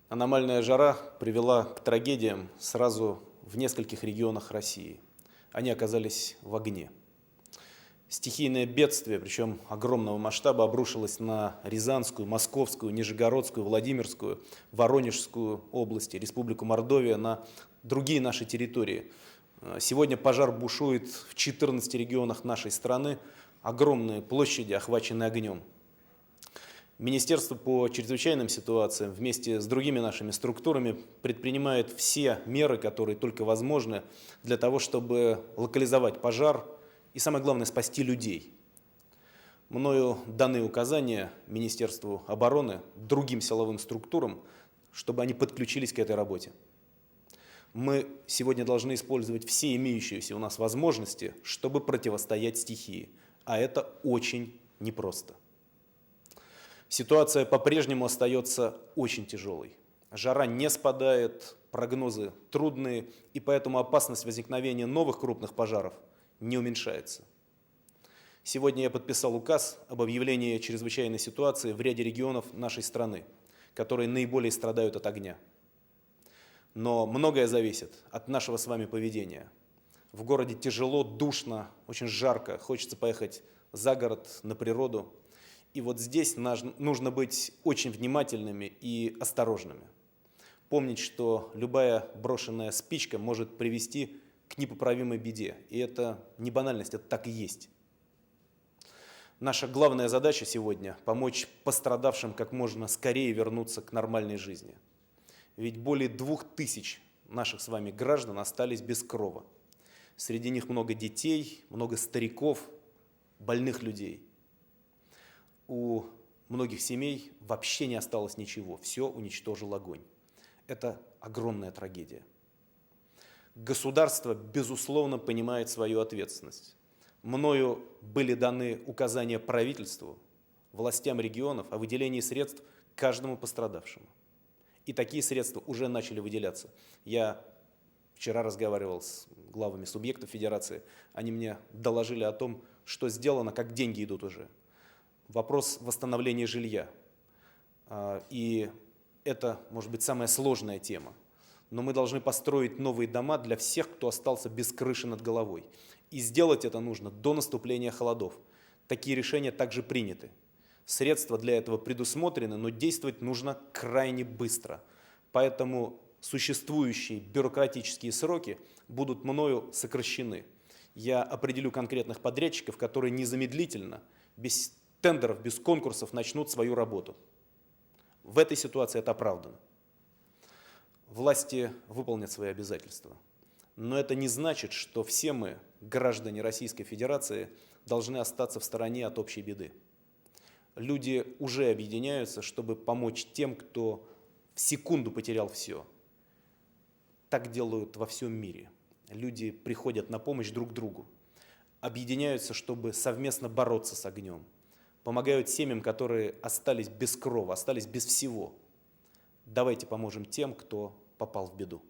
Аномальная жара привела к трагедиям сразу в нескольких регионах России. Они оказались в огне. Стихийное бедствие, причем огромного масштаба, обрушилось на Рязанскую, Московскую, Нижегородскую, Владимирскую, Воронежскую области, Республику Мордовия, на другие наши территории. Сегодня пожар бушует в 14 регионах нашей страны, огромные площади охвачены огнем. Министерство по чрезвычайным ситуациям вместе с другими нашими структурами предпринимает все меры, которые только возможны для того, чтобы локализовать пожар и, самое главное, спасти людей. Мною даны указания Министерству обороны, другим силовым структурам, чтобы они подключились к этой работе. Мы сегодня должны использовать все имеющиеся у нас возможности, чтобы противостоять стихии, а это очень непросто. Ситуация по-прежнему остается очень тяжелой. Жара не спадает, прогнозы трудные, и поэтому опасность возникновения новых крупных пожаров не уменьшается. Сегодня я подписал указ об объявлении чрезвычайной ситуации в ряде регионов нашей страны, которые наиболее страдают от огня. Но многое зависит от нашего с вами поведения. В городе тяжело, душно, очень жарко, хочется поехать за город, на природу. И вот здесь нужно быть очень внимательными и осторожными. Помнить, что любая брошенная спичка может привести к непоправимой беде. И это не банальность, это так и есть. Наша главная задача сегодня – помочь пострадавшим как можно скорее вернуться к нормальной жизни. Ведь более 2000 наших с вами граждан остались без крова. Среди них много детей, много стариков, больных людей. У многих семей вообще не осталось ничего, все уничтожил огонь. Это огромная трагедия. Государство, безусловно, понимает свою ответственность. Мною были даны указания правительству, властям регионов о выделении средств каждому пострадавшему. И такие средства уже начали выделяться. Я вчера разговаривал с главами субъектов федерации, они мне доложили о том, что сделано, как деньги идут уже. Вопрос восстановления жилья. И это, может быть, самая сложная тема. Но мы должны построить новые дома для всех, кто остался без крыши над головой. И сделать это нужно до наступления холодов. Такие решения также приняты. Средства для этого предусмотрены, но действовать нужно крайне быстро. Поэтому существующие бюрократические сроки будут мною сокращены. Я определю конкретных подрядчиков, которые незамедлительно, без тендеров, без конкурсов начнут свою работу. В этой ситуации это оправдано. Власти выполнят свои обязательства. Но это не значит, что все мы, граждане Российской Федерации, должны остаться в стороне от общей беды. Люди уже объединяются, чтобы помочь тем, кто в секунду потерял все. Так делают во всем мире. Люди приходят на помощь друг другу, объединяются, чтобы совместно бороться с огнем. Помогают семьям, которые остались без крова, остались без всего. Давайте поможем тем, кто попал в беду.